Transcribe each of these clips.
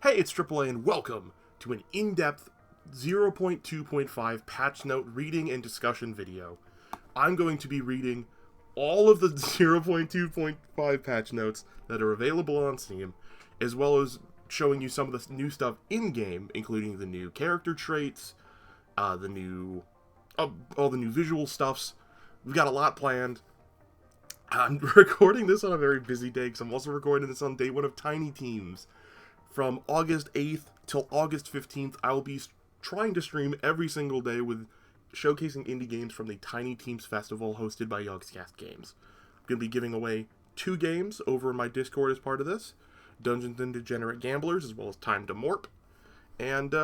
Hey, it's AAA and welcome to an in-depth 0.2.5 patch note reading and discussion video. I'm going to be reading all of the 0.2.5 patch notes that are available on Steam, as well as showing you some of the new stuff in-game, including the new character traits, all the new visual stuffs. We've got a lot planned. I'm recording this on a very busy day because I'm also recording this on day one of Tiny Teams. From August 8th till August 15th, I will be trying to stream every single day with showcasing indie games from the Tiny Teams Festival hosted by Yogscast Games. I'm going to be giving away 2 games over in my Discord as part of this. Dungeons and Degenerate Gamblers, as well as Time to Morp. And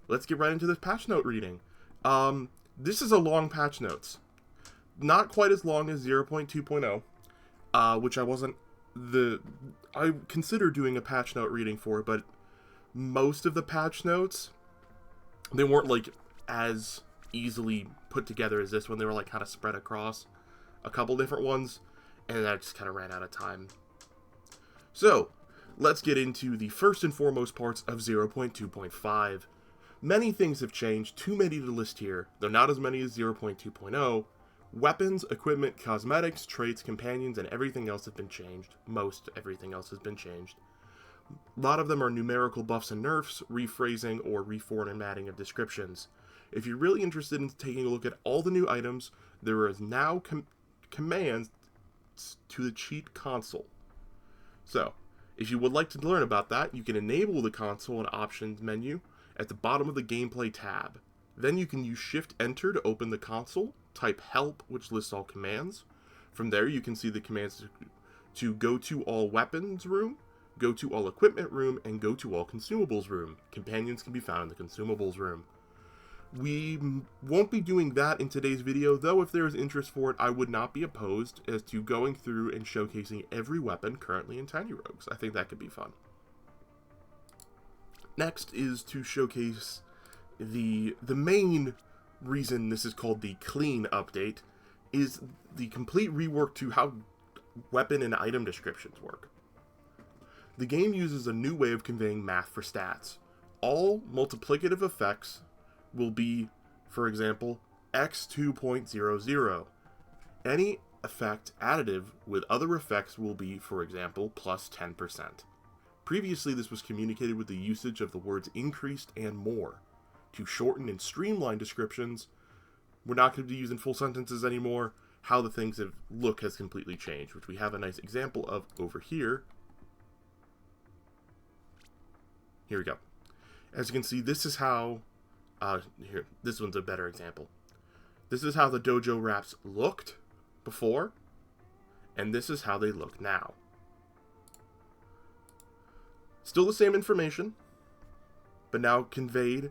let's get right into this patch note reading. This is a long patch notes. Not quite as long as 0.2.0, which I considered doing a patch note reading for, but most of the patch notes, they weren't like as easily put together as this one. They were like kind of spread across a couple different ones, and I just kind of ran out of time. So, let's get into the first and foremost parts of 0.2.5. Many things have changed, too many to list here, though not as many as 0.2.0. Weapons, equipment, cosmetics, traits, companions, and everything else have been changed. Most everything else has been changed. A lot of them are numerical buffs and nerfs, rephrasing, or reformatting of descriptions. If you're really interested in taking a look at all the new items, there is now commands to the cheat console. So, if you would like to learn about that, you can enable the console and options menu at the bottom of the gameplay tab. Then you can use Shift-Enter to open the console, type help, which lists all commands. From there, you can see the commands to go to all weapons room, go to all equipment room, and go to all consumables room. Companions can be found in the consumables room. We won't be doing that in today's video, though if there is interest for it, I would not be opposed as to going through and showcasing every weapon currently in Tiny Rogues. I think that could be fun. Next is to showcase the main reason this is called the clean update is the complete rework to how weapon and item descriptions work. The game uses a new way of conveying math for stats. All multiplicative effects will be, for example, x 2.00. Any effect additive with other effects will be, for example, plus 10%. Previously, this was communicated with the usage of the words increased and more. To shorten and streamline descriptions, we're not going to be using full sentences anymore. How the things look has completely changed, which we have a nice example of over here. Here we go. As you can see, this is how, this one's a better example. This is how the dojo wraps looked before, and this is how they look now. Still the same information, but now conveyed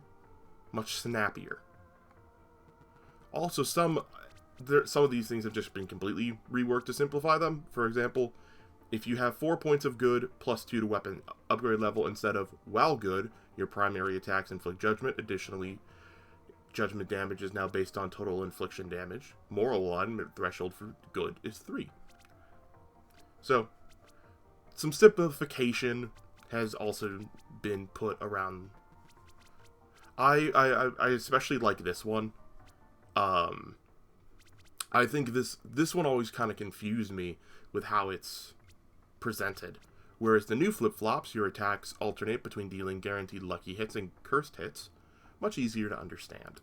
much snappier. Also, some of these things have just been completely reworked to simplify them. For example, if you have 4 points of good plus 2 to weapon upgrade level instead of while good, your primary attacks inflict judgment. Additionally, judgment damage is now based on total infliction damage. Moral alignment threshold for good is 3. So, some simplification has also been put around. I especially like this one. I think this one always kind of confused me with how it's presented. Whereas the new flip-flops, your attacks alternate between dealing guaranteed lucky hits and cursed hits. Much easier to understand.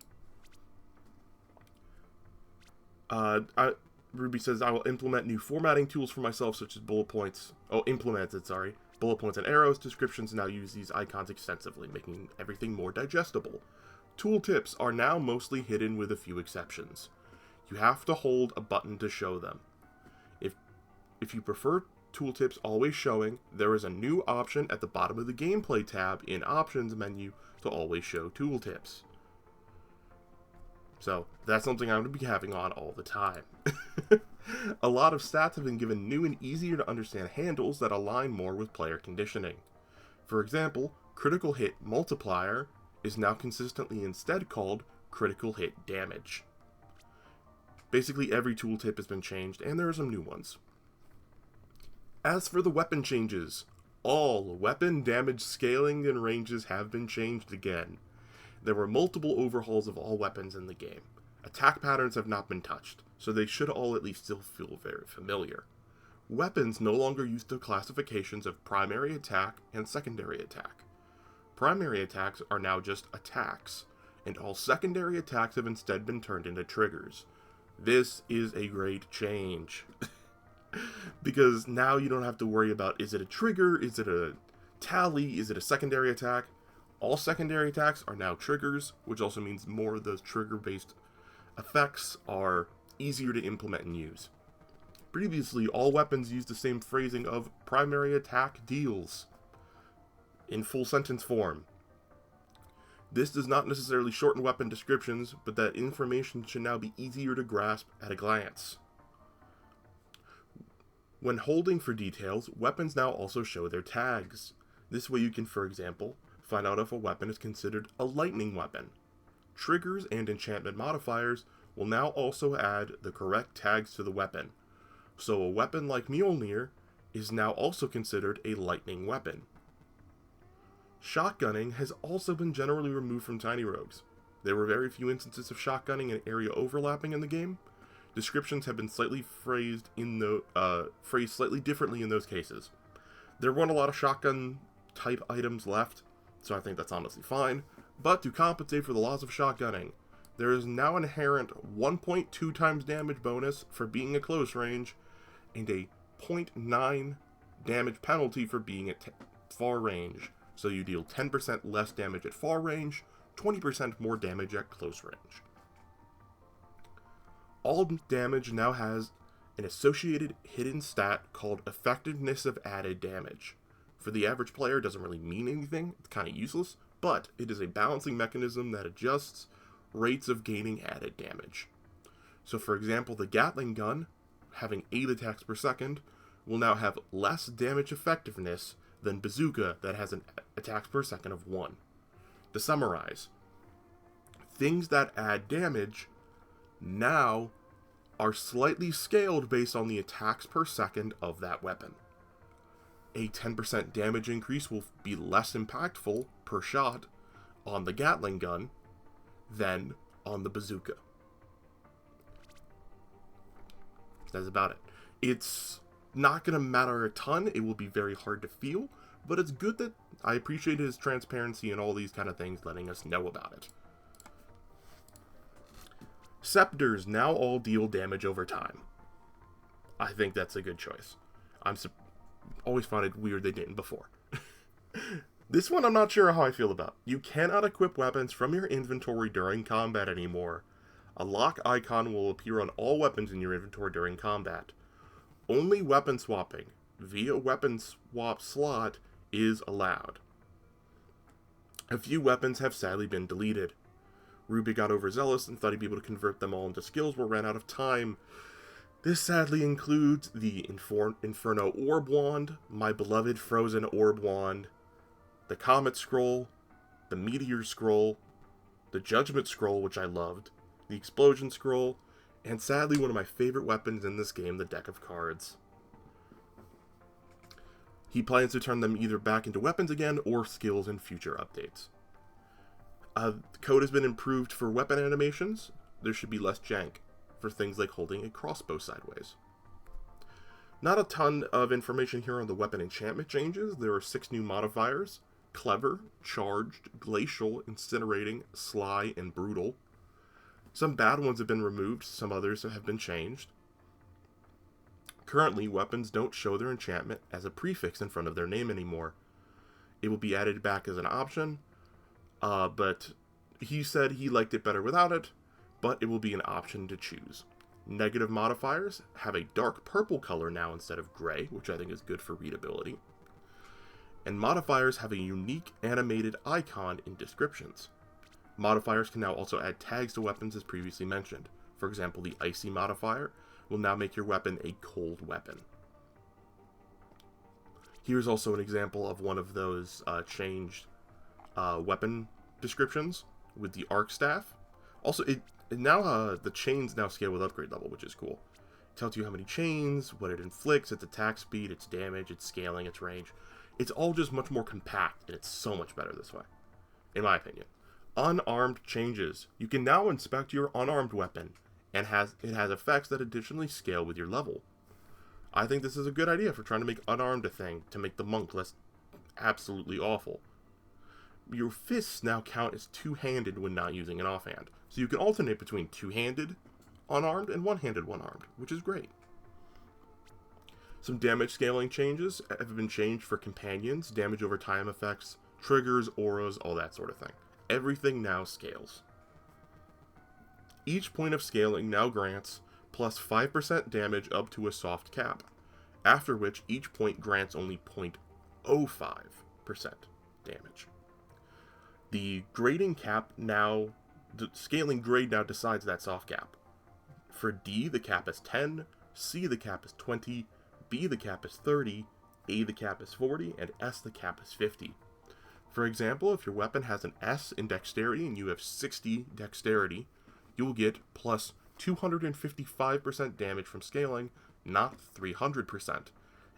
Ruby says, I will implement new formatting tools for myself, such as bullet points. Oh, implemented, sorry. Bullet points and arrows. Descriptions now use these icons extensively, making everything more digestible. Tooltips are now mostly hidden with a few exceptions. You have to hold a button to show them. If you prefer tooltips always showing, there is a new option at the bottom of the gameplay tab in options menu to always show tooltips. So, that's something I'm going to be having on all the time. A lot of stats have been given new and easier to understand handles that align more with player conditioning. For example, critical hit multiplier is now consistently instead called critical hit damage. Basically every tooltip has been changed, and there are some new ones. As for the weapon changes, All weapon damage scaling and ranges have been changed again. There were multiple overhauls of all weapons in the game. Attack patterns have not been touched, so they should all at least still feel very familiar. Weapons no longer use the classifications of primary attack and secondary attack. Primary attacks are now just attacks, and all secondary attacks have instead been turned into triggers. This is a great change. Because now you don't have to worry about, is it a trigger, is it a tally, is it a secondary attack? All secondary attacks are now triggers, which also means more of those trigger-based effects are easier to implement and use. Previously, all weapons used the same phrasing of primary attack deals in full sentence form. This does not necessarily shorten weapon descriptions, but that information should now be easier to grasp at a glance. When holding for details, weapons now also show their tags. This way you can, for example, find out if a weapon is considered a lightning weapon. Triggers and enchantment modifiers will now also add the correct tags to the weapon. So a weapon like Mjolnir is now also considered a lightning weapon. Shotgunning has also been generally removed from Tiny Rogues. There were very few instances of shotgunning and area overlapping in the game. Descriptions have been slightly phrased slightly differently in those cases. There weren't a lot of shotgun type items left, so I think that's honestly fine. But to compensate for the loss of shotgunning, there is now an inherent 1.2 times damage bonus for being at close range, and a 0.9 damage penalty for being at far range. So you deal 10% less damage at far range, 20% more damage at close range. All damage now has an associated hidden stat called Effectiveness of Added Damage. For the average player, it doesn't really mean anything, it's kind of useless, but it is a balancing mechanism that adjusts rates of gaining added damage. So for example, the Gatling gun, having 8 attacks per second, will now have less damage effectiveness than Bazooka that has an attacks per second of 1. To summarize, things that add damage now are slightly scaled based on the attacks per second of that weapon. A 10% damage increase will be less impactful per shot on the Gatling gun than on the Bazooka. That's about it. It's not going to matter a ton. It will be very hard to feel, but it's good that I appreciate his transparency and all these kind of things, letting us know about it. Scepters now all deal damage over time. I think that's a good choice. Always found it weird they didn't before. This one I'm not sure how I feel about. You cannot equip weapons from your inventory during combat anymore. A lock icon will appear on all weapons in your inventory during combat. Only weapon swapping via weapon swap slot is allowed. A few weapons have sadly been deleted. Ruby got overzealous and thought he'd be able to convert them all into skills but ran out of time. This sadly includes the Inferno Orb Wand, my beloved Frozen Orb Wand, the Comet Scroll, the Meteor Scroll, the Judgment Scroll, which I loved, the Explosion Scroll, and sadly one of my favorite weapons in this game, the Deck of Cards. He plans to turn them either back into weapons again or skills in future updates. The code has been improved for weapon animations. There should be less jank for things like holding a crossbow sideways. Not a ton of information here on the weapon enchantment changes. There are 6 new modifiers: Clever, Charged, Glacial, Incinerating, Sly, and Brutal. Some bad ones have been removed, some others have been changed. Currently, weapons don't show their enchantment as a prefix in front of their name anymore. It will be added back as an option, but he said he liked it better without it, but it will be an option to choose. Negative modifiers have a dark purple color now instead of gray, which I think is good for readability. And modifiers have a unique animated icon in descriptions. Modifiers can now also add tags to weapons as previously mentioned. For example, the Icy modifier will now make your weapon a cold weapon. Here's also an example of one of those changed weapon descriptions with the arc staff. Also, the chains now scale with upgrade level, which is cool. It tells you how many chains, what it inflicts, its attack speed, its damage, its scaling, its range. It's all just much more compact, and it's so much better this way, in my opinion. Unarmed changes. You can now inspect your unarmed weapon, and it has effects that additionally scale with your level. I think this is a good idea for trying to make unarmed a thing, to make the monk less absolutely awful. Your fists now count as two-handed when not using an offhand, so you can alternate between two-handed unarmed and one-handed one-armed, which is great. Some damage scaling changes have been changed for companions, damage over time effects, triggers, auras, all that sort of thing. Everything now scales. Each point of scaling now grants plus 5% damage up to a soft cap, after which each point grants only 0.05% damage. The grading cap now, the scaling grade now decides that soft cap. For D, the cap is 10, C, the cap is 20, B, the cap is 30, A, the cap is 40, and S, the cap is 50. For example, if your weapon has an S in dexterity and you have 60 dexterity, you will get plus 255% damage from scaling, not 300%,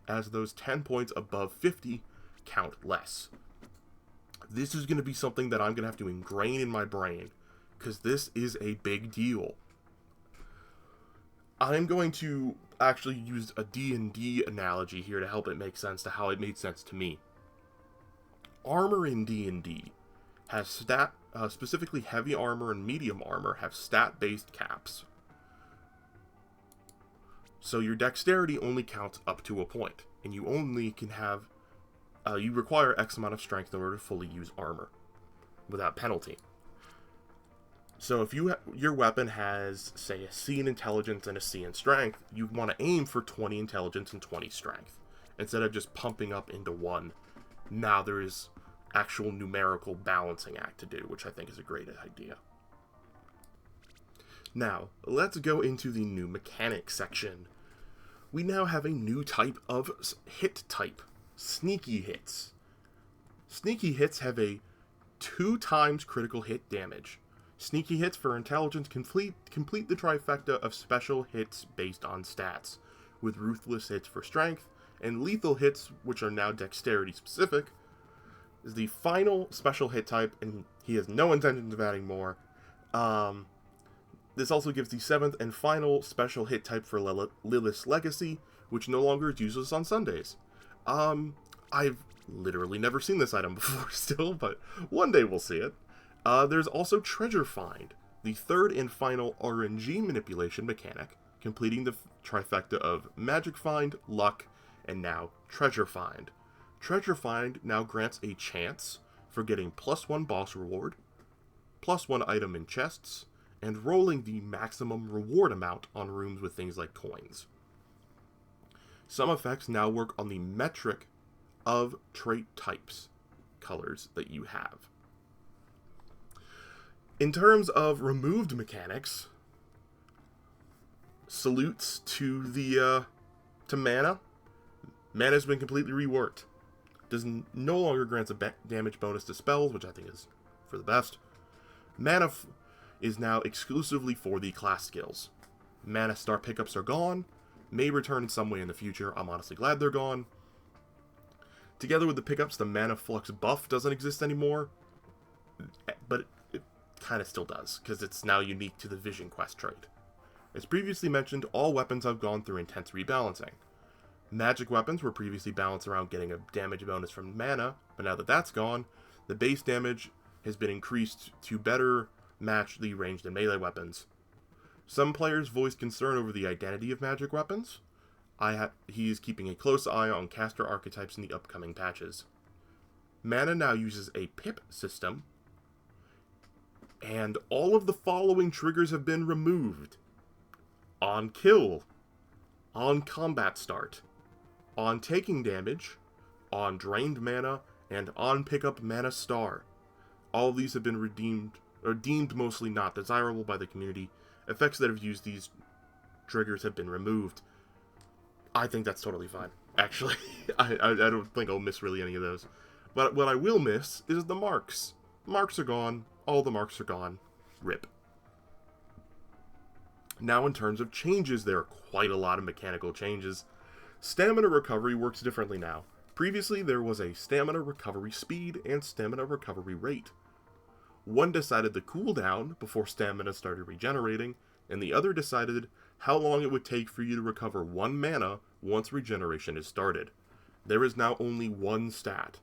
as those 10 points above 50 count less. This is going to be something that I'm going to have to ingrain in my brain, because this is a big deal. I'm going to actually use a D&D analogy here to help it make sense to how it made sense to me. Armor in D&D has specifically heavy armor and medium armor have stat-based caps. So your dexterity only counts up to a point, and you only can have, you require X amount of strength in order to fully use armor without penalty. So if your weapon has, say, a C in intelligence and a C in strength, you want to aim for 20 intelligence and 20 strength, instead of just pumping up into one. Now there is actual numerical balancing act to do, which I think is a great idea. Now, let's go into the new mechanics section. We now have a new type of hit type, sneaky hits. Sneaky hits have a 2 times critical hit damage. Sneaky hits for intelligence complete the trifecta of special hits based on stats, with ruthless hits for strength, and lethal hits, which are now dexterity specific, is the final special hit type, and he has no intentions of adding more. This also gives the 7th and final special hit type for Lilith's Legacy, which no longer is useless on Sundays. I've literally never seen this item before still, but one day we'll see it. There's also Treasure Find, the 3rd and final RNG manipulation mechanic, completing the trifecta of Magic Find, Luck, and now Treasure Find. Treasure Find now grants a chance for getting +1 boss reward, +1 item in chests, and rolling the maximum reward amount on rooms with things like coins. Some effects now work on the metric of trait types, colors that you have. In terms of removed mechanics, salutes to the to mana. Mana's been completely reworked. No longer grants a damage bonus to spells, which I think is for the best. Mana is now exclusively for the class skills. Mana star pickups are gone, may return in some way in the future. I'm honestly glad they're gone. Together with the pickups, the mana flux buff doesn't exist anymore, but it kind of still does, because it's now unique to the Vision Quest trait. As previously mentioned, all weapons have gone through intense rebalancing. Magic weapons were previously balanced around getting a damage bonus from mana, but now that that's gone, the base damage has been increased to better match the ranged and melee weapons. Some players voiced concern over the identity of magic weapons. He is keeping a close eye on caster archetypes in the upcoming patches. Mana now uses a pip system, and all of the following triggers have been removed. On kill, on combat start, on taking damage, on drained mana, and on pickup mana star. All of these have been deemed mostly not desirable by the community. Effects that have used these triggers have been removed. I think that's totally fine. Actually, I don't think I'll miss really any of those. But what I will miss is the marks. Marks are gone. All the marks are gone. RIP. Now in terms of changes, there are quite a lot of mechanical changes. Stamina recovery works differently now. Previously, there was a stamina recovery speed and stamina recovery rate. One decided the cooldown before stamina started regenerating, and the other decided how long it would take for you to recover 1 mana once regeneration is started. There is now only one stat: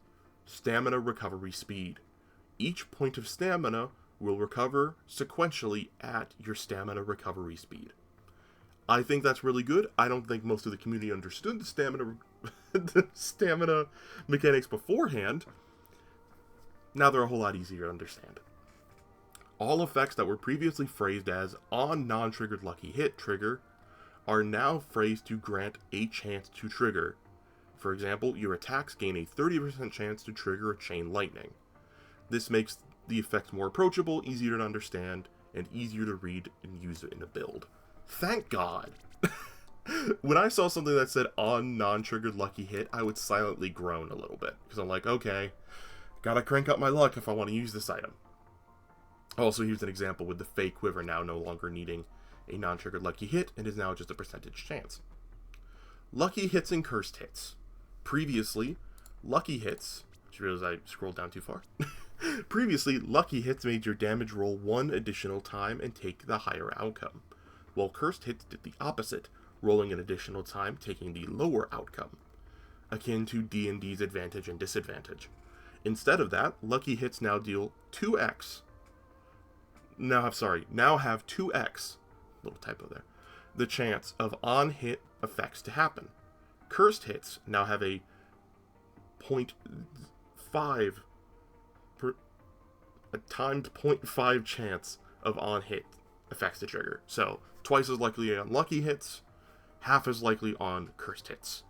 stamina recovery speed. Each point of stamina will recover sequentially at your stamina recovery speed. I think that's really good. I don't think most of the community understood the stamina mechanics beforehand. Now they're a whole lot easier to understand. All effects that were previously phrased as on non-triggered lucky hit trigger are now phrased to grant a chance to trigger. For example, your attacks gain a 30% chance to trigger a chain lightning. This makes the effects more approachable, easier to understand, and easier to read and use in a build. Thank God! When I saw something that said on non-triggered lucky hit, I would silently groan a little bit, because I'm like, okay, gotta crank up my luck if I want to use this item. Also, here's an example with the Fey Quiver now no longer needing a non-triggered lucky hit, and is now just a percentage chance. Lucky hits and cursed hits. Previously, lucky hits... Just realized I scrolled down too far. Previously, lucky hits made your damage roll 1 additional time and take the higher outcome, while cursed hits did the opposite, rolling an additional time, taking the lower outcome, akin to D&D's advantage and disadvantage. Instead of that, lucky hits now deal 2x. Now have 2x, little typo there, the chance of on-hit effects to happen. Cursed hits now have a 0.5 timed 0.5 chance of on-hit effects to trigger. So, twice as likely on lucky hits, half as likely on cursed hits.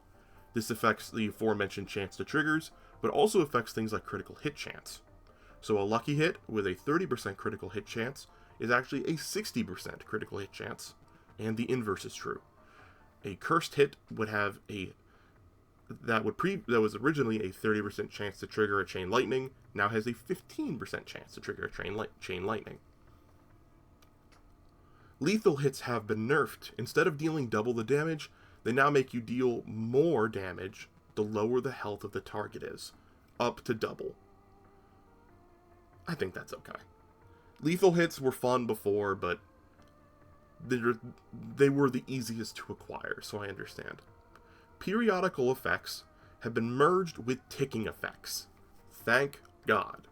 This affects the aforementioned chance to triggers, but also affects things like critical hit chance. So a lucky hit with a 30% critical hit chance is actually a 60% critical hit chance, and the inverse is true. A cursed hit would have that was originally a 30% chance to trigger a chain lightning, now has a 15% chance to trigger a chain lightning. Lethal hits have been nerfed. Instead of dealing double the damage, they now make you deal more damage the lower the health of the target is, up to double. I think that's okay. Lethal hits were fun before, but they were the easiest to acquire, so I understand. Periodical effects have been merged with ticking effects. Thank God.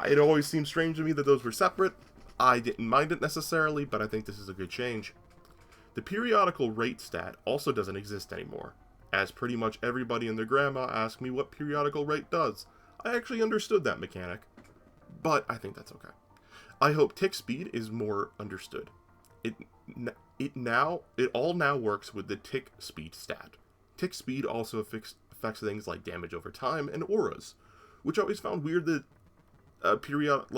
It always seemed strange to me that those were separate. I didn't mind it necessarily, but I think this is a good change. The periodical rate stat also doesn't exist anymore, as pretty much everybody and their grandma asked me what periodical rate does. I actually understood that mechanic, but I think that's okay. I hope tick speed is more understood. It all now works with the tick speed stat. Tick speed also affects things like damage over time and auras, which I always found weird that periodical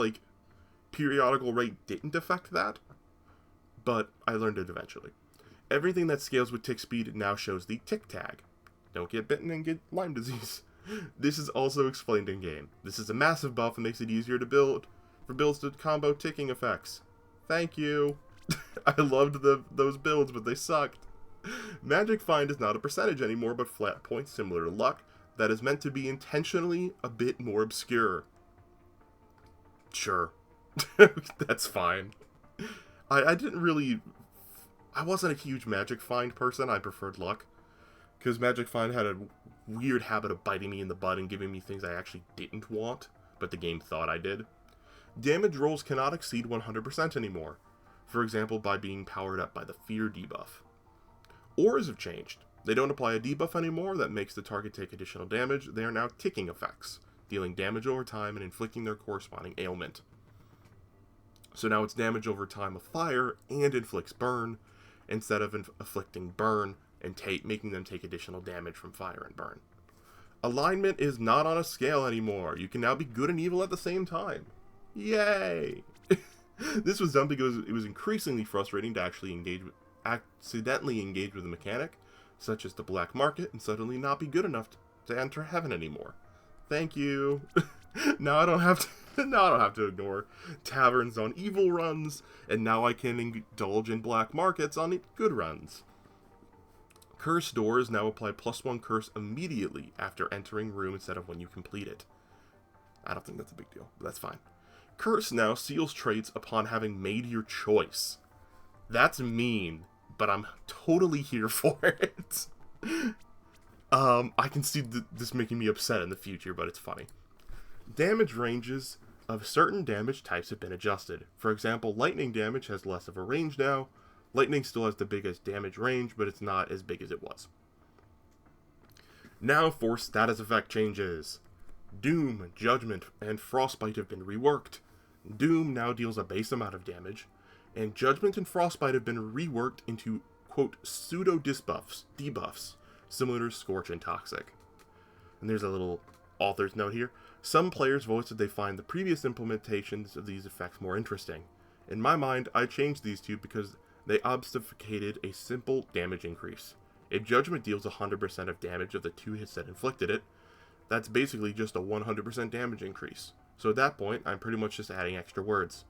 rate didn't affect that, but I learned it eventually. Everything that scales with tick speed now shows the tick tag. Don't get bitten and get Lyme disease. This is also explained in game. This is a massive buff and makes it easier to build for builds to combo ticking effects. Thank you. I loved those builds, but they sucked. Magic Find is not a percentage anymore, but flat points similar to luck that is meant to be intentionally a bit more obscure. Sure. That's fine. I wasn't a huge Magic Find person. I preferred luck, because Magic Find had a weird habit of biting me in the butt and giving me things I actually didn't want, but the game thought I did. Damage rolls cannot exceed 100% anymore, for example by being powered up by the Fear debuff. Auras have changed. They don't apply a debuff anymore that makes the target take additional damage. They are now ticking effects, dealing damage over time and inflicting their corresponding ailment. So now it's damage over time of fire and inflicts burn, instead of afflicting burn and making them take additional damage from fire and burn. Alignment is not on a scale anymore. You can now be good and evil at the same time. Yay! This was done because it was increasingly frustrating to accidentally engage with a mechanic, such as the black market, and suddenly not be good enough to enter heaven anymore. Thank you. Now I don't have to ignore taverns on evil runs, and now I can indulge in black markets on good runs. Curse doors now apply +1 curse immediately after entering room instead of when you complete it. I don't think that's a big deal, but that's fine. Curse now seals traits upon having made your choice. That's mean, but I'm totally here for it. I can see this making me upset in the future, but it's funny. Damage ranges of certain damage types have been adjusted. For example, lightning damage has less of a range now. Lightning still has the biggest damage range, but it's not as big as it was. Now for status effect changes. Doom, Judgment, and Frostbite have been reworked. Doom now deals a base amount of damage, and Judgment and Frostbite have been reworked into, quote, debuffs, similar to Scorch and Toxic. And there's a little author's note here. Some players voiced that they find the previous implementations of these effects more interesting. In my mind, I changed these two because they obfuscated a simple damage increase. If Judgment deals 100% of damage of the 2 hits that inflicted it, that's basically just a 100% damage increase. So at that point, I'm pretty much just adding extra words.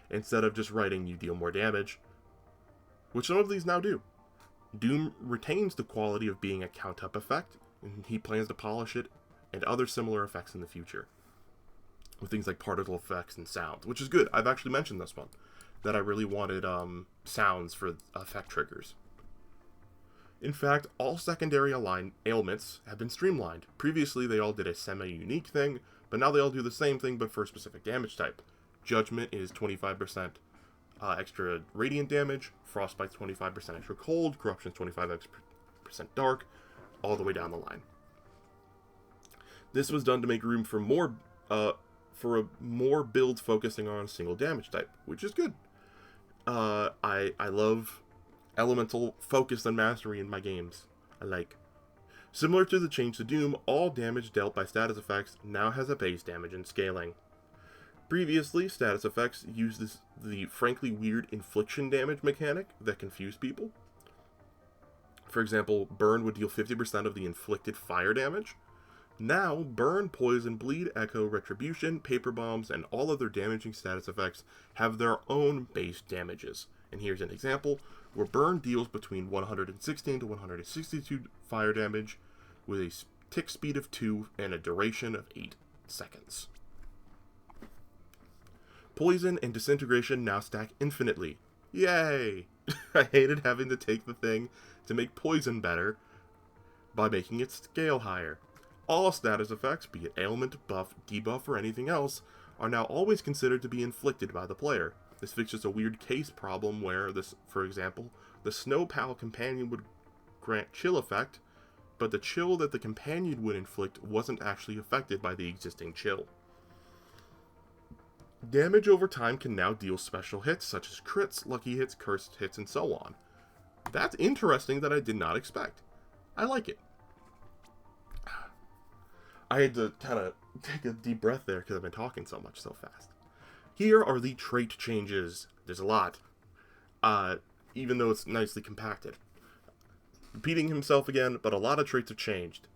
Instead of just writing you deal more damage, which some of these now do. Doom retains the quality of being a count-up effect, and he plans to polish it and other similar effects in the future. With things like particle effects and sounds, which is good. I've actually mentioned this one, that I really wanted sounds for effect triggers. In fact, all secondary ailments have been streamlined. Previously, they all did a semi-unique thing, but now they all do the same thing, but for a specific damage type. Judgment is 25% extra radiant damage, Frostbite's 25% extra cold, Corruption's 25% dark, all the way down the line. This was done to make room for more builds focusing on a single damage type, which is good. I love elemental focus and mastery in my games. Similar to the change to Doom, all damage dealt by status effects now has a base damage and scaling. Previously, status effects used the frankly weird infliction damage mechanic that confused people. For example, Burn would deal 50% of the inflicted fire damage. Now, Burn, Poison, Bleed, Echo, Retribution, Paper Bombs, and all other damaging status effects have their own base damages. And here's an example, where Burn deals between 116 to 162 fire damage, with a tick speed of 2 and a duration of 8 seconds. Poison and Disintegration now stack infinitely. Yay! I hated having to take the thing to make Poison better by making its scale higher. All status effects, be it ailment, buff, debuff, or anything else, are now always considered to be inflicted by the player. This fixes a weird case problem where, for example, the Snow Pal companion would grant chill effect, but the chill that the companion would inflict wasn't actually affected by the existing chill. Damage over time can now deal special hits, such as crits, lucky hits, cursed hits, and so on. That's interesting that I did not expect. I like it. I had to kind of take a deep breath there because I've been talking so much so fast. Here are the trait changes. There's a lot. Even though it's nicely compacted. Repeating himself again, but a lot of traits have changed.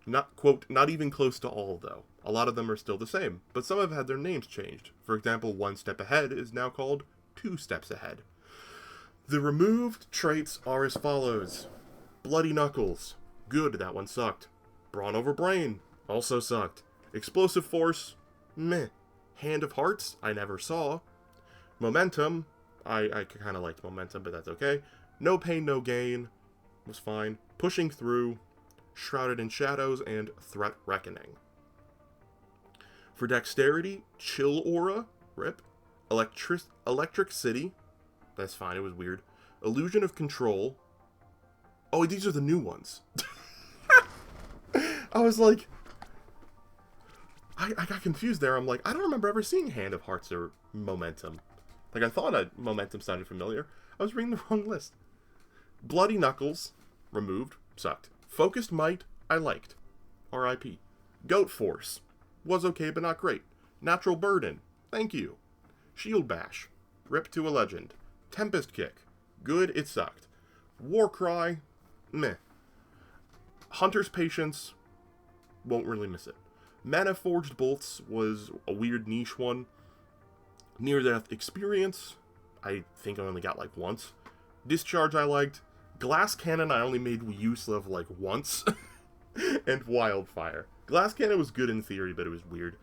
Not even close to all, though. A lot of them are still the same, but some have had their names changed. For example, 1 step ahead is now called 2 steps ahead. The removed traits are as follows. Bloody Knuckles. Good, that one sucked. Brawn over Brain. Also sucked. Explosive Force. Meh. Hand of Hearts. I never saw. Momentum. I kind of liked Momentum, but that's okay. No Pain, No Gain. Was fine. Pushing Through. Shrouded in Shadows, and Threat Reckoning. For Dexterity, Chill Aura, RIP. Electric City, that's fine, it was weird. Illusion of Control. Oh, these are the new ones. I was like, I got confused there. I'm like, I don't remember ever seeing Hand of Hearts or Momentum. I thought Momentum sounded familiar. I was reading the wrong list. Bloody Knuckles, removed, sucked. Focused Might, I liked. R.I.P. Goat Force, was okay but not great. Natural Burden, thank you. Shield Bash, rip to a legend. Tempest Kick, good, it sucked. War Cry, meh. Hunter's Patience, won't really miss it. Mana Forged Bolts was a weird niche one. Near Death Experience, I think I only got once. Discharge I liked. Glass Cannon I only made use of like once, and Wildfire. Glass Cannon was good in theory, but it was weird.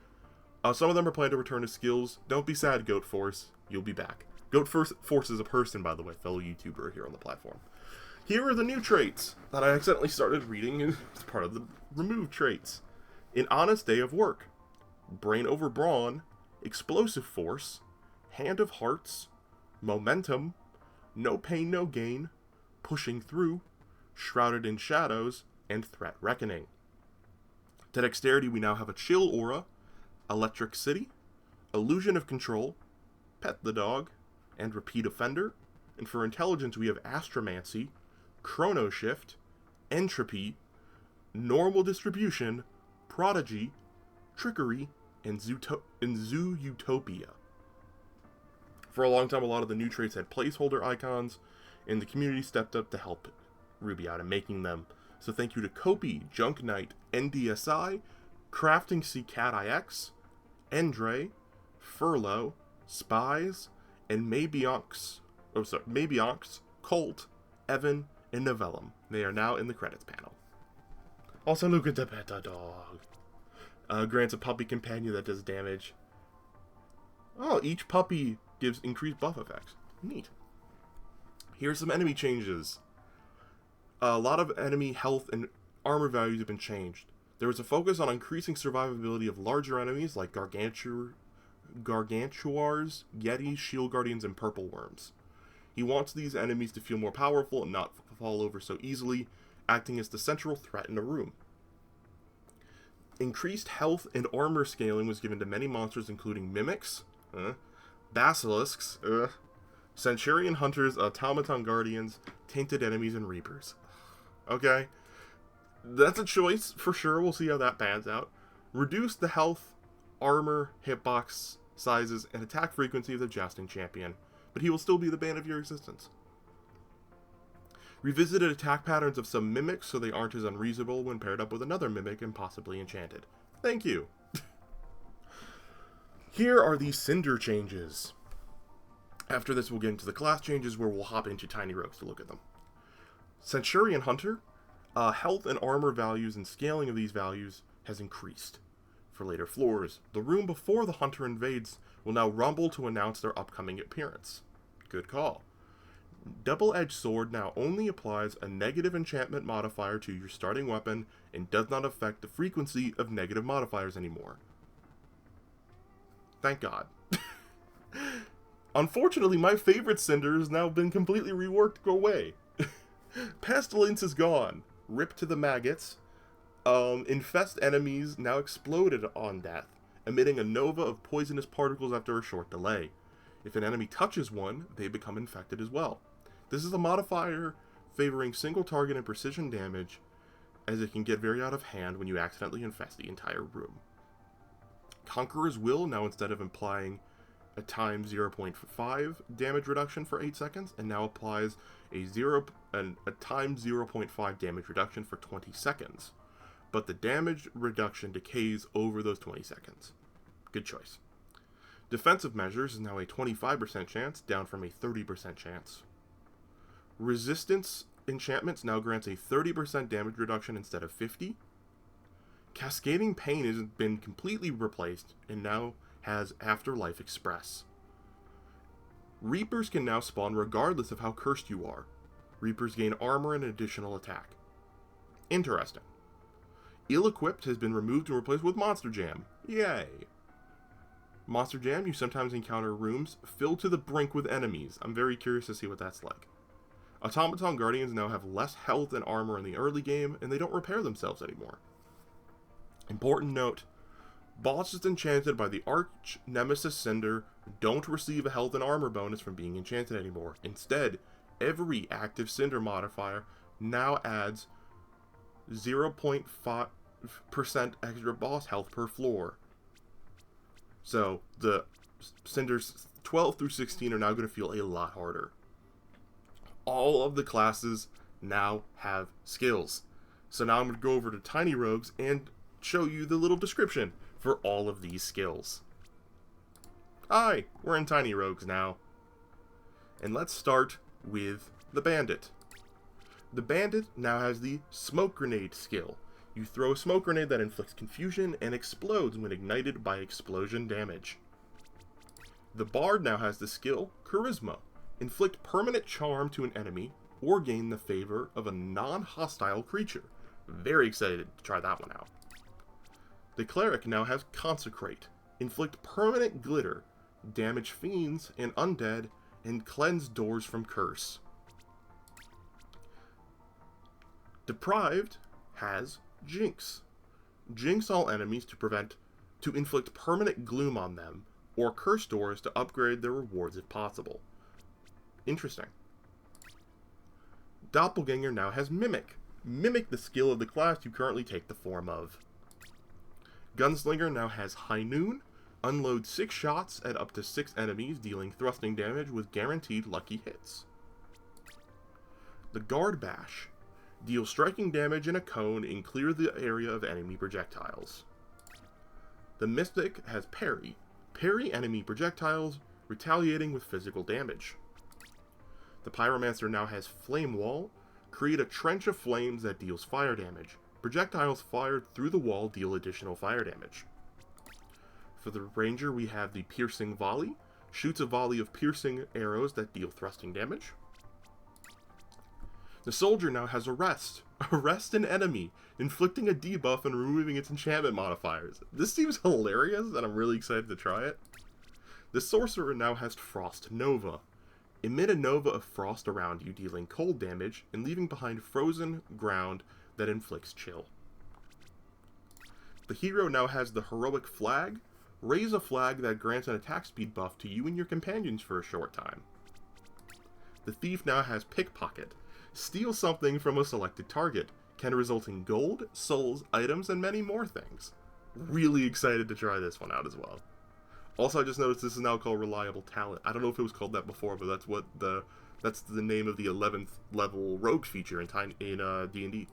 Some of them are planned to return as skills. Don't be sad, Goat Force. You'll be back. Goat Force is a person, by the way, fellow YouTuber here on the platform. Here are the new traits that I accidentally started reading as part of the removed traits. An Honest Day of Work. Brain over Brawn. Explosive Force. Hand of Hearts. Momentum. No Pain, No Gain. Pushing Through. Shrouded in Shadows. And Threat Reckoning. To Dexterity, we now have a Chill Aura. Electric City, Illusion of Control, Pet the Dog, and Repeat Offender. And for Intelligence, we have Astromancy, Chrono Shift, Entropy, Normal Distribution, Prodigy, Trickery, and Zoo Utopia. For a long time, a lot of the new traits had placeholder icons, and the community stepped up to help Ruby out in making them. So thank you to Kopi, Junk Knight, NDSI, Crafting C Cat IX, Endre, Furlough, Spies, and Mabionx, Colt, Evan, and Novellum. They are now in the credits panel. Also, look at the pet dog. Grants a puppy companion that does damage. Oh, each puppy gives increased buff effects. Neat. Here's some enemy changes. A lot of enemy health and armor values have been changed. There was a focus on increasing survivability of larger enemies like Gargantuars, Yetis, Shield Guardians, and Purple Worms. He wants these enemies to feel more powerful and not fall over so easily, acting as the central threat in a room. Increased health and armor scaling was given to many monsters including Mimics, Basilisks, Centurion Hunters, Automaton Guardians, Tainted Enemies, and Reapers. Okay. That's a choice, for sure. We'll see how that pans out. Reduce the health, armor, hitbox sizes, and attack frequency of the jousting champion, but he will still be the bane of your existence. Revisited attack patterns of some mimics so they aren't as unreasonable when paired up with another mimic and possibly enchanted. Thank you. Here are the Cinder changes. After this, we'll get into the class changes where we'll hop into Tiny Rogues to look at them. Centurion Hunter. Health and armor values and scaling of these values has increased. For later floors, the room before the hunter invades will now rumble to announce their upcoming appearance. Good call. Double-edged sword now only applies a negative enchantment modifier to your starting weapon and does not affect the frequency of negative modifiers anymore. Thank God. Unfortunately, my favorite Cinder has now been completely reworked to go away. Pestilence is gone. Rip to the maggots. Infest enemies now exploded on death, emitting a nova of poisonous particles after a short delay. If an enemy touches one, they become infected as well. This is a modifier favoring single target and precision damage, as it can get very out of hand when you accidentally infest the entire room. Conqueror's Will now, instead of implying a times 0.5 damage reduction for 8 seconds, and now applies a times 0.5 damage reduction for 20 seconds. But the damage reduction decays over those 20 seconds. Good choice. Defensive measures is now a 25% chance, down from a 30% chance. Resistance enchantments now grants a 30% damage reduction instead of 50. Cascading Pain has been completely replaced and now has Afterlife Express. Reapers can now spawn regardless of how cursed you are. Reapers gain armor and additional attack. Interesting. Ill-Equipped has been removed and replaced with Monster Jam. Yay! Monster Jam, you sometimes encounter rooms filled to the brink with enemies. I'm very curious to see what that's like. Automaton Guardians now have less health and armor in the early game, and they don't repair themselves anymore. Important note, bosses enchanted by the Arch Nemesis Cinder don't receive a health and armor bonus from being enchanted anymore. Instead, every active Cinder modifier now adds 0.5% extra boss health per floor. So, the Cinders 12 through 16 are now going to feel a lot harder. All of the classes now have skills. So now I'm going to go over to Tiny Rogues and show you the little description for all of these skills. Hi, we're in Tiny Rogues now. And let's start with the Bandit. The bandit now has the smoke grenade skill. You throw a smoke grenade that inflicts confusion and explodes when ignited by explosion damage. The bard now has the skill Charisma. Inflict permanent charm to an enemy or gain the favor of a non-hostile creature. Very excited to try that one out. The cleric now has Consecrate. Inflict permanent glitter, damage fiends and undead, and cleanse doors from curse. Deprived has Jinx. Jinx all enemies to inflict permanent gloom on them, or curse doors to upgrade their rewards if possible. Interesting. Doppelganger now has Mimic. Mimic the skill of the class you currently take the form of. Gunslinger now has High Noon. Unload 6 shots at up to 6 enemies, dealing thrusting damage with guaranteed lucky hits. The Guard Bash. Deal striking damage in a cone and clear the area of enemy projectiles. The Mystic has Parry. Parry enemy projectiles, retaliating with physical damage. The Pyromancer now has Flame Wall. Create a trench of flames that deals fire damage. Projectiles fired through the wall deal additional fire damage. For the Ranger, we have the Piercing Volley. Shoots a volley of piercing arrows that deal thrusting damage. The Soldier now has Arrest. Arrest an enemy, inflicting a debuff and removing its enchantment modifiers. This seems hilarious, and I'm really excited to try it. The Sorcerer now has Frost Nova. Emit a nova of frost around you, dealing cold damage, and leaving behind frozen ground that inflicts chill. The Hero now has the Heroic Flag. Raise a flag that grants an attack speed buff to you and your companions for a short time. The Thief now has Pickpocket. Steal something from a selected target. Can result in gold, souls, items, and many more things. Really excited to try this one out as well. Also, I just noticed this is now called Reliable Talent. I don't know if it was called that before, but that's the name of the 11th level rogue feature in D&D.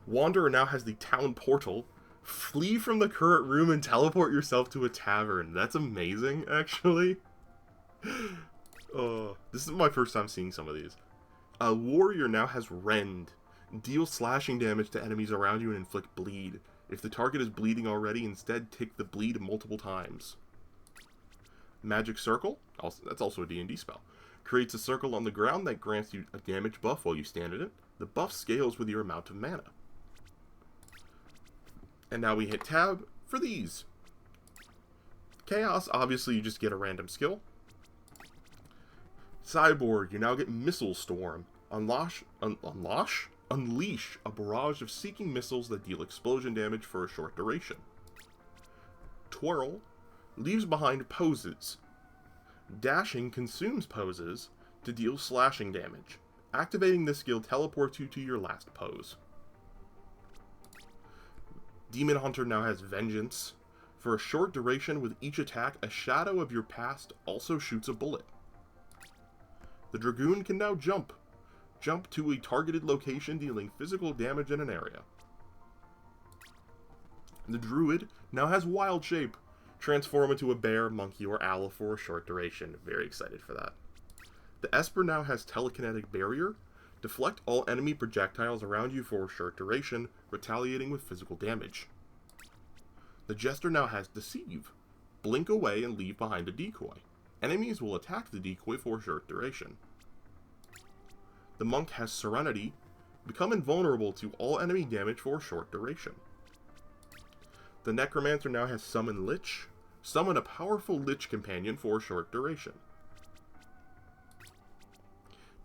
Wanderer now has the Town Portal. Flee from the current room and teleport yourself to a tavern. That's amazing, actually. This is my first time seeing some of these. A Warrior now has Rend. Deal slashing damage to enemies around you and inflict bleed. If the target is bleeding already, instead take the bleed multiple times. Magic Circle, that's also a D&D spell. Creates a circle on the ground that grants you a damage buff while you stand in it. The buff scales with your amount of mana. And now we hit tab for these. Chaos, obviously you just get a random skill. Cyborg, you now get Missile Storm. Unleash a barrage of seeking missiles that deal explosion damage for a short duration. Twirl leaves behind poses. Dashing consumes poses to deal slashing damage. Activating this skill teleports you to your last pose. Demon Hunter now has Vengeance. For a short duration with each attack, a shadow of your past also shoots a bullet. The Dragoon can now jump. Jump to a targeted location, dealing physical damage in an area. The Druid now has Wild Shape. Transform into a bear, monkey, or owl for a short duration. Very excited for that. The Esper now has Telekinetic Barrier. Deflect all enemy projectiles around you for a short duration, retaliating with physical damage. The Jester now has Deceive. Blink away and leave behind a decoy. Enemies will attack the decoy for a short duration. The Monk has Serenity. Become invulnerable to all enemy damage for a short duration. The Necromancer now has Summon Lich. Summon a powerful Lich companion for a short duration.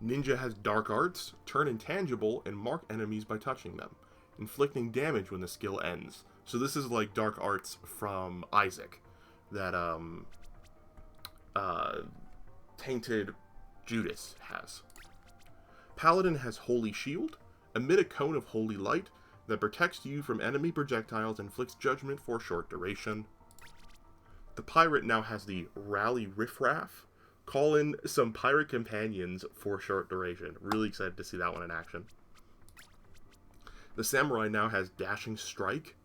Ninja has Dark Arts. Turn intangible and mark enemies by touching them, inflicting damage when the skill ends. So this is like Dark Arts from Isaac that Tainted Judas has. Paladin has Holy Shield. Emit a cone of holy light that protects you from enemy projectiles and inflicts judgment for a short duration. The Pirate now has the Rally Riffraff. Call in some pirate companions for a short duration. Really excited to see that one in action. The Samurai now has Dashing Strike.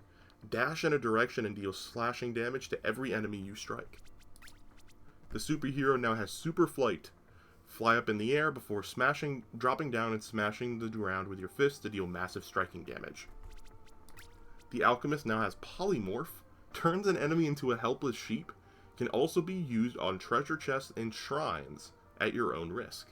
Dash in a direction and deal slashing damage to every enemy you strike. The Superhero now has Super Flight. Fly up in the air before dropping down and smashing the ground with your fists to deal massive striking damage. The Alchemist now has Polymorph, turns an enemy into a helpless sheep, can also be used on treasure chests and shrines at your own risk.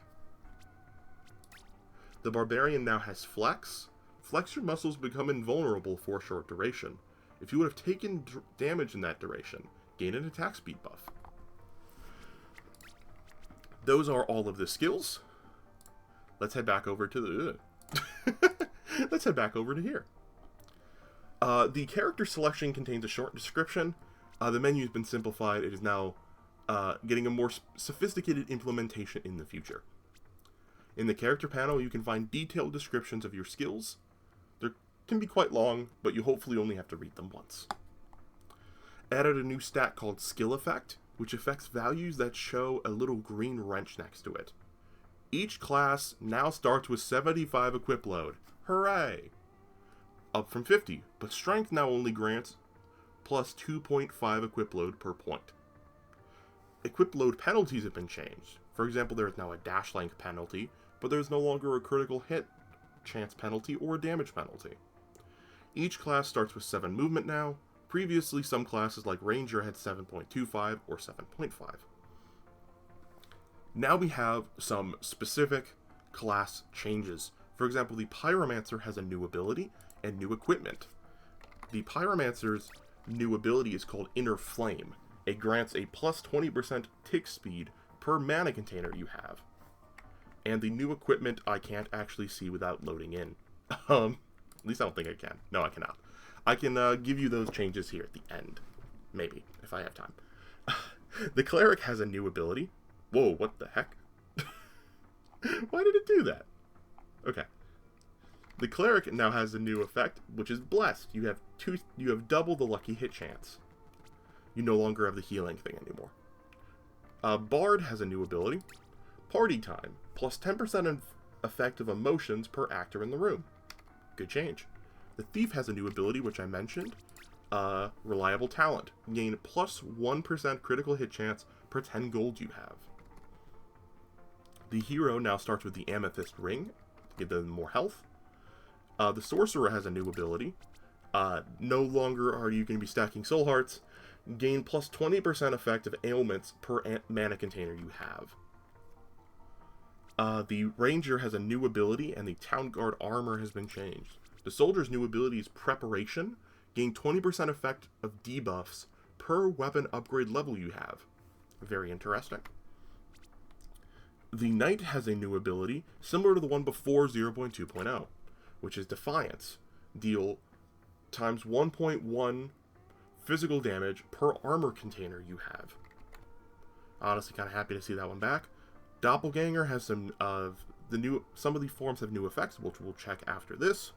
The Barbarian now has Flex. Flex your muscles become invulnerable for a short duration. If you would have taken damage in that duration, gain an attack speed buff. Those are all of the skills. Let's head back over to the... Let's head back over to here. The character selection contains a short description. The menu has been simplified. It is now getting a more sophisticated implementation in the future. In the character panel, you can find detailed descriptions of your skills. They can be quite long, but you hopefully only have to read them once. Added a new stat called Skill Effect, which affects values that show a little green wrench next to it. Each class now starts with 75 equip load. Hooray! Up from 50, but Strength now only grants plus 2.5 equip load per point. Equip load penalties have been changed. For example, there is now a dash length penalty, but there is no longer a critical hit chance penalty or a damage penalty. Each class starts with 7 movement now. Previously, some classes like Ranger had 7.25 or 7.5. Now we have some specific class changes. For example, the Pyromancer has a new ability and new equipment. The Pyromancer's new ability is called Inner Flame. It grants a plus 20% tick speed per mana container you have. And the new equipment I can't actually see without loading in. At least I don't think I can. No, I cannot. I can give you those changes here at the end. Maybe, if I have time. The Cleric has a new ability. Whoa, what the heck? Why did it do that? Okay. The Cleric now has a new effect, which is Blessed. You have double the lucky hit chance. You no longer have the healing thing anymore. Bard has a new ability. Party Time. Plus 10% effect of emotions per actor in the room. Good change. The Thief has a new ability, which I mentioned. Reliable Talent. Gain plus 1% critical hit chance per 10 gold you have. The Hero now starts with the Amethyst Ring to give them more health. The Sorcerer has a new ability. No longer are you going to be stacking soul hearts. Gain plus 20% effect of ailments per mana container you have. The Ranger has a new ability, and the Town Guard armor has been changed. The Soldier's new ability is Preparation. Gain 20% effect of debuffs per weapon upgrade level you have. Very interesting. The Knight has a new ability, similar to the one before 0.2.0, which is Defiance. Deal times 1.1 physical damage per armor container you have. Honestly, kind of happy to see that one back. Doppelganger has some of the forms have new effects, which we'll check after this.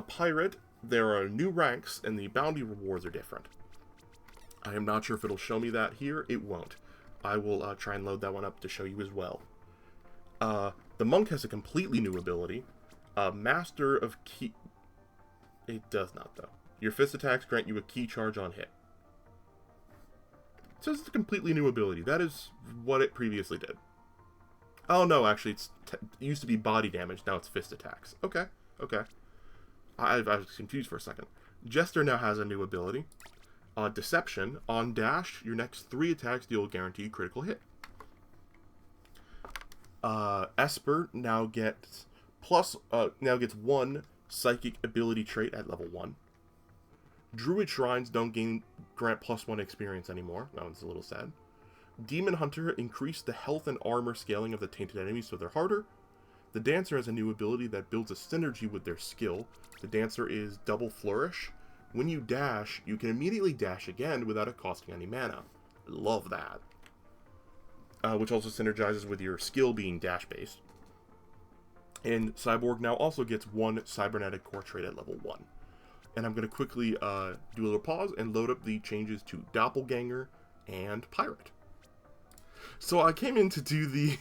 Pirate, there are new ranks, and the bounty rewards are different. I am not sure if it'll show me that here. It won't. I will try and load that one up to show you as well. The Monk has a completely new ability. Master of Key... It does not, though. Your fist attacks grant you a key charge on hit. It says it's a completely new ability. That is what it previously did. Oh, no, actually, it used to be body damage. Now it's fist attacks. Okay, okay. I was confused for a second. Jester now has a new ability. Deception. On dash, your next 3 attacks deal a guaranteed critical hit. Esper now gets 1 psychic ability trait at level 1. Druid Shrines don't grant plus 1 experience anymore. That one's a little sad. Demon Hunter increased the health and armor scaling of the tainted enemies so they're harder. The Dancer has a new ability that builds a synergy with their skill. The Dancer is Double Flourish. When you dash, you can immediately dash again without it costing any mana. Love that. Which also synergizes with your skill being dash-based. And Cyborg now also gets 1 Cybernetic Core trait at level 1. And I'm going to quickly do a little pause and load up the changes to Doppelganger and Pirate. So I came in to do the...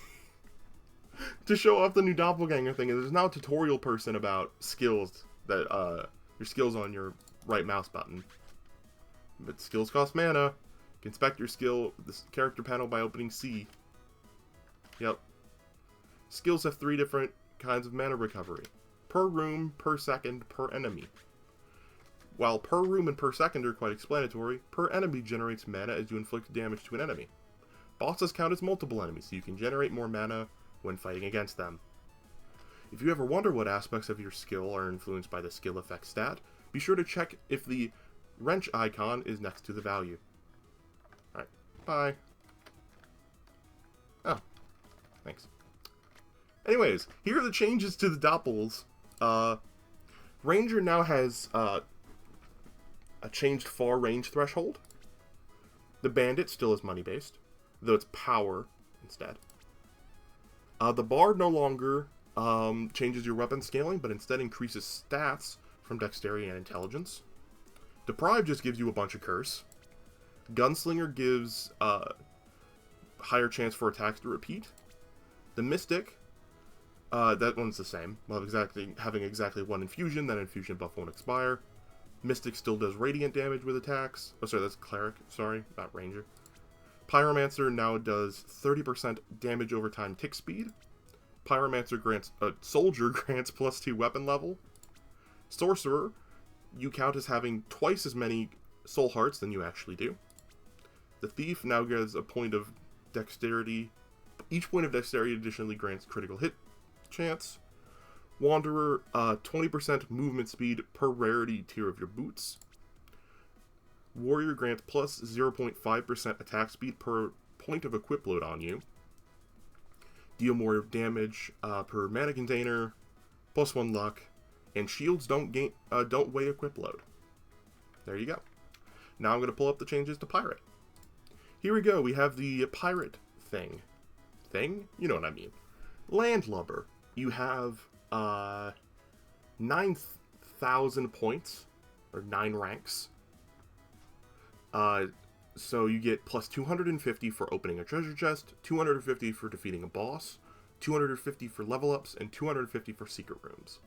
to show off the new Doppelganger thing, and there's now a tutorial person about skills that, your skills on your right mouse button. But skills cost mana. You can inspect your skill with this character panel by opening C. Yep. Skills have 3 different kinds of mana recovery. Per room, per second, per enemy. While per room and per second are quite explanatory, per enemy generates mana as you inflict damage to an enemy. Bosses count as multiple enemies, so you can generate more mana when fighting against them. If you ever wonder what aspects of your skill are influenced by the skill effect stat, be sure to check if the wrench icon is next to the value. Alright, bye. Oh, thanks. Anyways, here are the changes to the Doppels. Ranger now has a changed far range threshold. The Bandit still is money-based, though it's power instead. The Bard no longer changes your weapon scaling, but instead increases stats from Dexterity and Intelligence. Deprive just gives you a bunch of Curse. Gunslinger gives higher chance for attacks to repeat. The Mystic, that one's the same. Well, having exactly 1 infusion, that infusion buff won't expire. Mystic still does radiant damage with attacks. Oh, sorry, that's Cleric. Sorry, not Ranger. Pyromancer now does 30% damage over time tick speed. Pyromancer grants... Soldier grants +2 weapon level. Sorcerer, you count as having twice as many soul hearts than you actually do. The Thief now gets a point of dexterity. Each point of dexterity additionally grants critical hit chance. Wanderer, 20% movement speed per rarity tier of your boots. Warrior grants plus 0.5% attack speed per point of equip load on you. Deal more damage per mana container, +1 luck, and shields don't weigh equip load. There you go. Now I'm going to pull up the changes to Pirate. Here we go. We have the Pirate thing. Thing? You know what I mean. Landlubber. You have 9,000 points, or 9 ranks. So you get plus 250 for opening a treasure chest, 250 for defeating a boss, 250 for level ups, and 250 for secret rooms.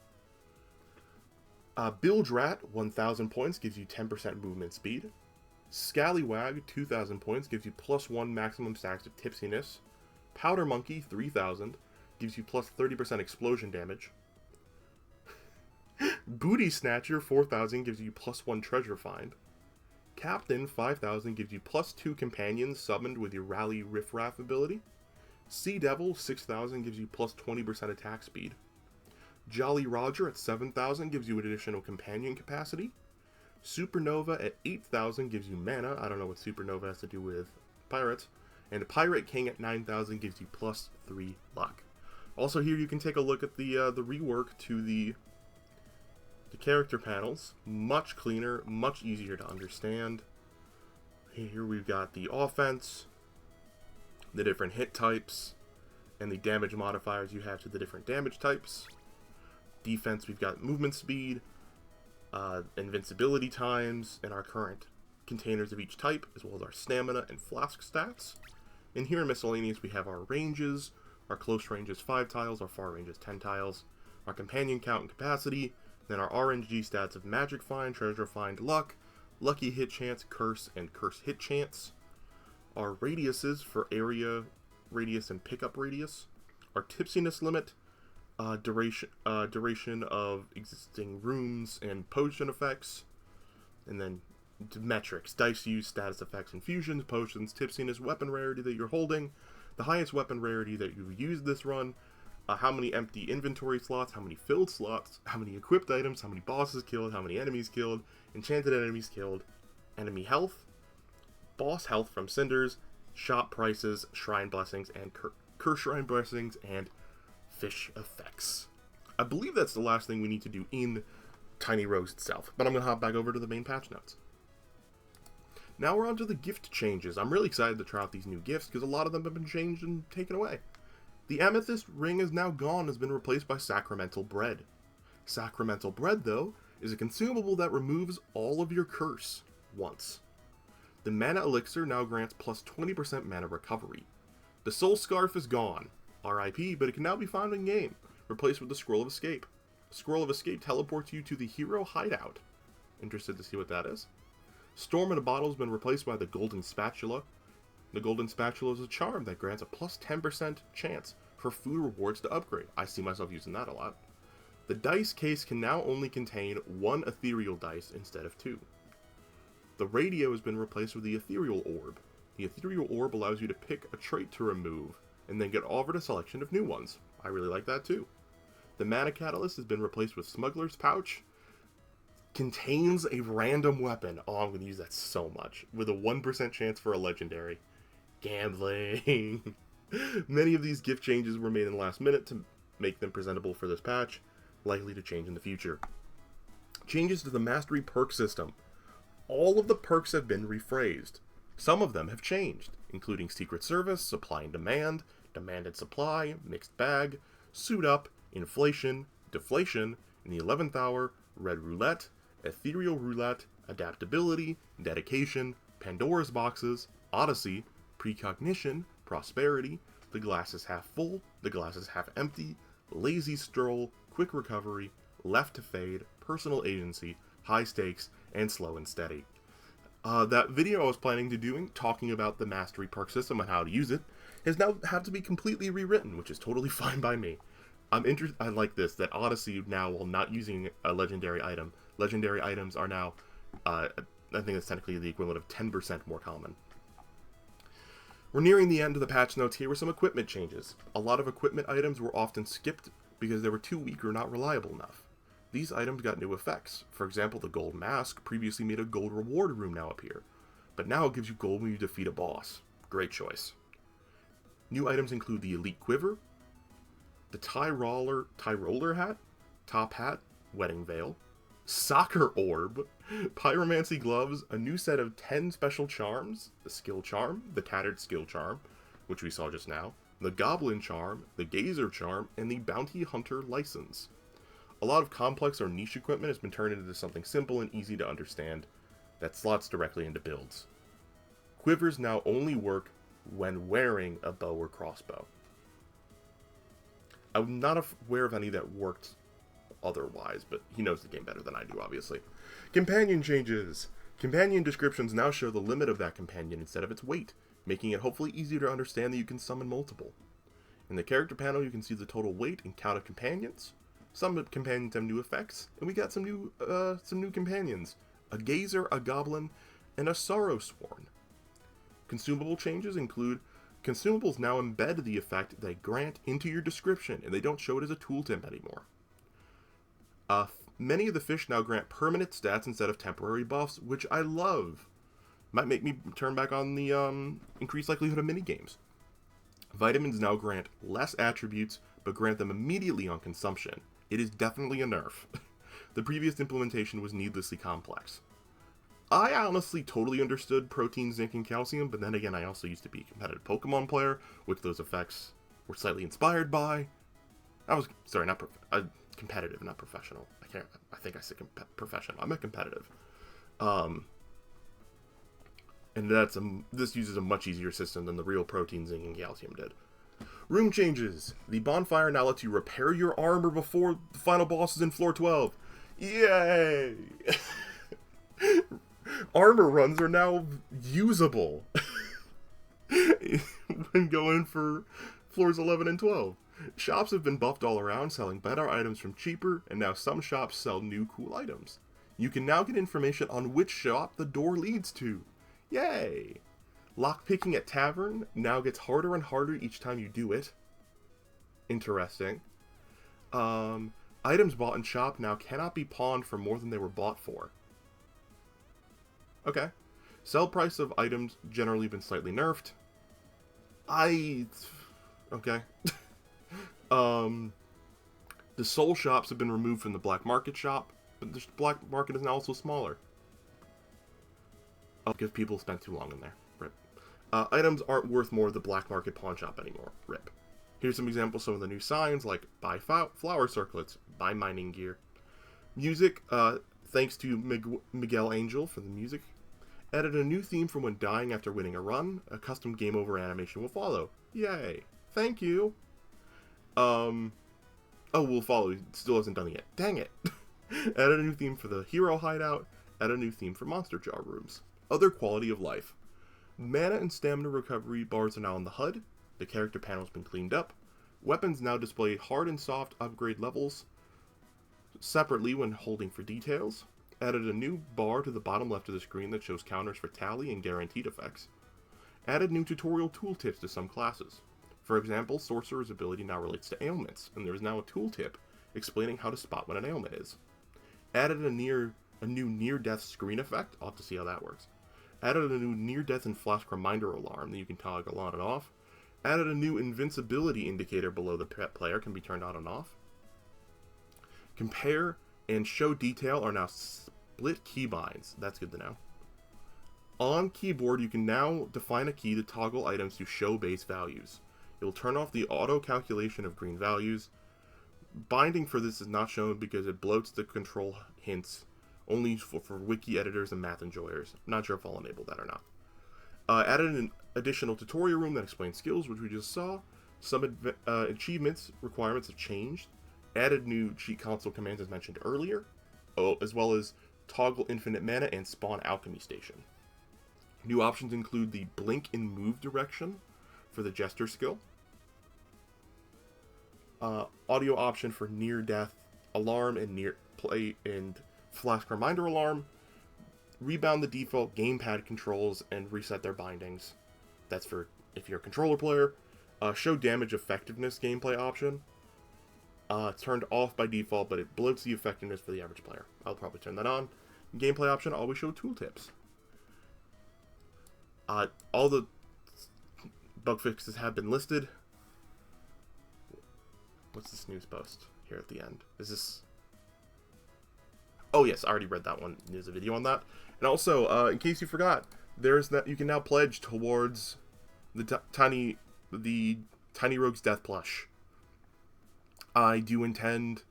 Bilge Rat, 1,000 points, gives you 10% movement speed. Scallywag, 2,000 points, gives you +1 maximum stacks of tipsiness. Powder Monkey, 3,000, gives you plus 30% explosion damage. Booty Snatcher, 4,000, gives you +1 treasure find. Captain, 5,000, gives you +2 companions summoned with your Rally Riffraff ability. Sea Devil, 6,000, gives you +20% attack speed. Jolly Roger at 7,000 gives you additional companion capacity. Supernova at 8,000 gives you mana. I don't know what Supernova has to do with pirates. And Pirate King at 9,000 gives you +3 luck. Also here you can take a look at the rework to the character panels. Much cleaner, much easier to understand. Here we've got the offense, the different hit types, and the damage modifiers you have to the different damage types. Defense, we've got movement speed, invincibility times, and our current containers of each type, as well as our stamina and flask stats. And here in miscellaneous we have our ranges. Our close range is 5 tiles, our far range is 10 tiles, our companion count and capacity, then our RNG stats of Magic Find, Treasure Find, Luck, Lucky Hit Chance, Curse, and Curse Hit Chance. Our radiuses for area radius and pickup radius. Our tipsiness limit, duration of existing rooms and potion effects, and then metrics, dice use, status effects, infusions, potions, tipsiness, weapon rarity that you're holding, the highest weapon rarity that you've used this run, how many empty inventory slots, how many filled slots, how many equipped items, how many bosses killed, how many enemies killed, enchanted enemies killed, enemy health, boss health from cinders, shop prices, shrine blessings, and curse shrine blessings, and fish effects. I believe that's the last thing we need to do in Tiny Rose itself, but I'm going to hop back over to the main patch notes. Now we're on to the gift changes. I'm really excited to try out these new gifts because a lot of them have been changed and taken away. The Amethyst Ring is now gone, has been replaced by Sacramental Bread. Sacramental Bread, though, is a consumable that removes all of your curse once. The Mana Elixir now grants plus 20% mana recovery. The Soul Scarf is gone, RIP, but it can now be found in game, replaced with the Scroll of Escape. Scroll of Escape teleports you to the Hero Hideout. Interested to see what that is? Storm in a Bottle has been replaced by the Golden Spatula. The golden spatula is a charm that grants a plus 10% chance for food rewards to upgrade. I see myself using that a lot. The dice case can now only contain 1 ethereal dice instead of 2. The radio has been replaced with the ethereal orb. The ethereal orb allows you to pick a trait to remove, and then get offered a selection of new ones. I really like that too. The mana catalyst has been replaced with Smuggler's Pouch. Contains a random weapon. Oh, I'm going to use that so much. With a 1% chance for a legendary. Gambling. Many of these gift changes were made in the last minute to make them presentable for this patch. Likely to change in the future. Changes to the Mastery perk system. All of the perks have been rephrased. Some of them have changed, including Secret Service, Supply and Demand, Demand and Supply, Mixed Bag, Suit Up, Inflation, Deflation, in the 11th Hour, Red Roulette, Ethereal Roulette, Adaptability, Dedication, Pandora's Boxes, Odyssey, Precognition, Prosperity, The Glass is Half Full, The Glass is Half Empty, Lazy Stroll, Quick Recovery, Left to Fade, Personal Agency, High Stakes, and Slow and Steady. That video I was planning to doing, talking about the Mastery perk system and how to use it, has now had to be completely rewritten, which is totally fine by me. I like this, that Odyssey now, while not using a legendary item, legendary items are now, I think it's technically the equivalent of 10% more common. We're nearing the end of the patch notes. Here were some equipment changes. A lot of equipment items were often skipped because they were too weak or not reliable enough. These items got new effects. For example, the gold mask previously made a gold reward room now appear, but now it gives you gold when you defeat a boss. Great choice. New items include the elite quiver, the tie roller hat, top hat, wedding veil, soccer orb, pyromancy gloves, a new set of 10 special charms, the skill charm, the tattered skill charm, which we saw just now, the goblin charm, the gazer charm, and the bounty hunter license. A lot of complex or niche equipment has been turned into something simple and easy to understand that slots directly into builds. Quivers now only work when wearing a bow or crossbow. I'm not aware of any that worked otherwise, but he knows the game better than I do, obviously. Companion changes. Companion descriptions now show the limit of that companion instead of its weight, making it hopefully easier to understand that you can summon multiple. In the character panel, you can see the total weight and count of companions. Some companions have new effects, and we got some new companions. A Gazer, a Goblin, and a Sorrowsworn. Consumable changes include consumables now embed the effect they grant into your description, and they don't show it as a tooltip anymore. Many of the fish now grant permanent stats instead of temporary buffs, which I love. Might make me turn back on the increased likelihood of minigames. Vitamins now grant less attributes, but grant them immediately on consumption. It is definitely a nerf. The previous implementation was needlessly complex. I honestly totally understood protein, zinc, and calcium, but then again, I also used to be a competitive Pokemon player, which those effects were slightly inspired by. Competitive, not professional. I think I said professional. I meant competitive. And this uses a much easier system than the real protein, zinc, and calcium did. Room changes. The bonfire now lets you repair your armor before the final boss is in floor 12. Yay! Armor runs are now usable when going for floors 11 and 12. Shops have been buffed all around, selling better items from cheaper, and now some shops sell new cool items. You can now get information on which shop the door leads to. Yay! Lockpicking at tavern now gets harder and harder each time you do it. Interesting. Items bought in shop now cannot be pawned for more than they were bought for. Okay. Sell price of items generally been slightly nerfed. Okay. The soul shops have been removed from the black market shop, but the black market is now also smaller. Because people spent too long in there. Rip. Items aren't worth more at the black market pawn shop anymore. Rip. Here's some examples of some of the new signs, like buy flower circlets, buy mining gear. Music, thanks to Miguel Angel for the music. Added a new theme for when dying after winning a run. A custom game over animation will follow. Yay. Thank you. Will follow. It still hasn't done it yet. Dang it. Added a new theme for the hero hideout. Added a new theme for monster jar rooms. Other quality of life. Mana and stamina recovery bars are now on the HUD. The character panel has been cleaned up. Weapons now display hard and soft upgrade levels separately when holding for details. Added a new bar to the bottom left of the screen that shows counters for tally and guaranteed effects. Added new tutorial tooltips to some classes. For example, Sorcerer's ability now relates to ailments, and there is now a tooltip explaining how to spot what an ailment is. Added a new near-death screen effect. I'll have to see how that works. Added a new near-death and flash reminder alarm that you can toggle on and off. Added a new invincibility indicator below the player, can be turned on and off. Compare and show detail are now split keybinds. That's good to know. On keyboard, you can now define a key to toggle items to show base values. It will turn off the auto calculation of green values. Binding for this is not shown because it bloats the control hints only for wiki editors and math enjoyers. I'm not sure if I'll enable that or not. Added an additional tutorial room that explains skills, which we just saw. Some achievements requirements have changed. Added new cheat console commands as mentioned earlier, as well as toggle infinite mana and spawn alchemy station. New options include the blink and move direction for the jester skill. Audio option for near death alarm and near play and flash reminder alarm. Rebound the default gamepad controls and reset their bindings. That's for if you're a controller player. Show damage effectiveness gameplay option. Turned off by default, but it bloats the effectiveness for the average player. I'll probably turn that on. Gameplay option, always show tooltips. All the bug fixes have been listed. What's this news post here at the end? Is this... Oh yes, I already read that one. There's a video on that. And also, in case you forgot, there's that you can now pledge towards the Tiny Rogue's Death plush. I do intend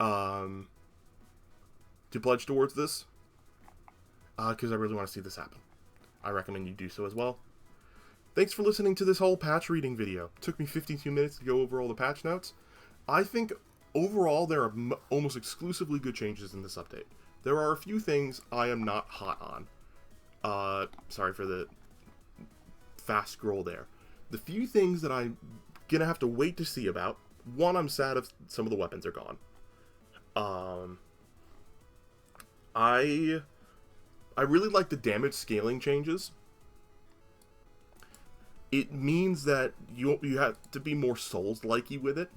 to pledge towards this because I really want to see this happen. I recommend you do so as well. Thanks for listening to this whole patch reading video. It took me 52 minutes to go over all the patch notes. I think overall there are almost exclusively good changes in this update. There are a few things I am not hot on. Sorry for the fast scroll there. The few things that I'm gonna have to wait to see about. One, I'm sad if some of the weapons are gone. I really like the damage scaling changes. It means that you have to be more Souls-likey with it.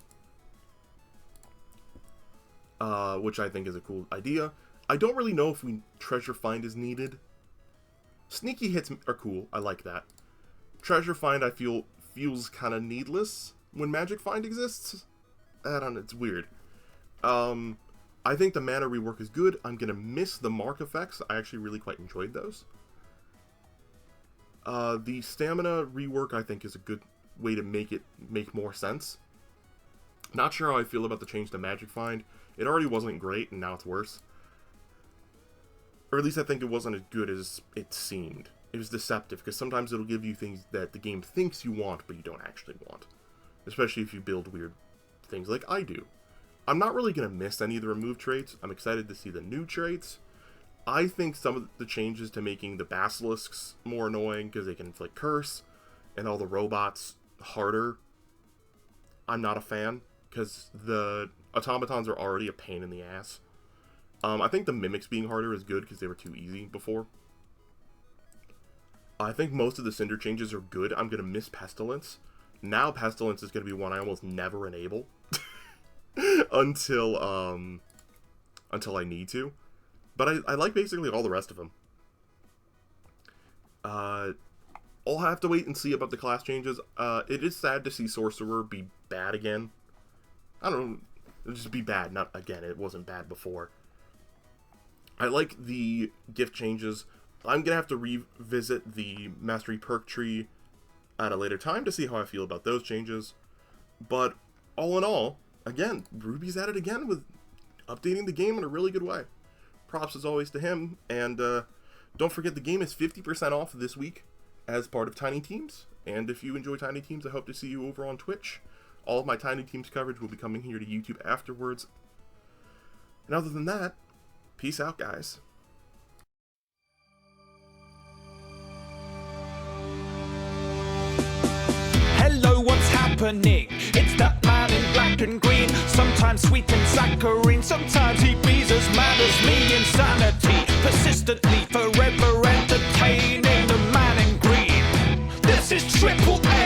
Which I think is a cool idea. I don't really know if treasure find is needed. Sneaky hits are cool. I like that. Treasure find I feel feels kind of needless when magic find exists. I don't know, it's weird. I think the mana rework is good. I'm gonna miss the mark effects. I actually really quite enjoyed those. The stamina rework I think is a good way to make more sense. Not sure how I feel about the change to magic find. It already wasn't great, and now it's worse. Or at least I think it wasn't as good as it seemed. It was deceptive, because sometimes it'll give you things that the game thinks you want, but you don't actually want. Especially if you build weird things like I do. I'm not really going to miss any of the removed traits. I'm excited to see the new traits. I think some of the changes to making the basilisks more annoying, because they can inflict curse, and all the robots harder, I'm not a fan, because the automatons are already a pain in the ass. I think the mimics being harder is good, because they were too easy before. I think most of the Cinder changes are good. I'm going to miss Pestilence. Now Pestilence is going to be one I almost never enable. until I need to. But I like basically all the rest of them. I'll have to wait and see about the class changes. It is sad to see Sorcerer be bad again. I don't know. It'll just be bad. Not again. It wasn't bad before. I like the gift changes. I'm going to have to revisit the Mastery Perk tree at a later time to see how I feel about those changes. But all in all, again, Ruby's at it again with updating the game in a really good way. Props as always to him. And don't forget the game is 50% off this week as part of Tiny Teams. And if you enjoy Tiny Teams, I hope to see you over on Twitch. All of my Tiny Teams coverage will be coming here to YouTube afterwards. And other than that, peace out, guys. happening. It's that man in black and green, sometimes sweet and saccharine, sometimes he be as mad as me. Insanity, persistently, forever entertaining the man in green. This is Triple A.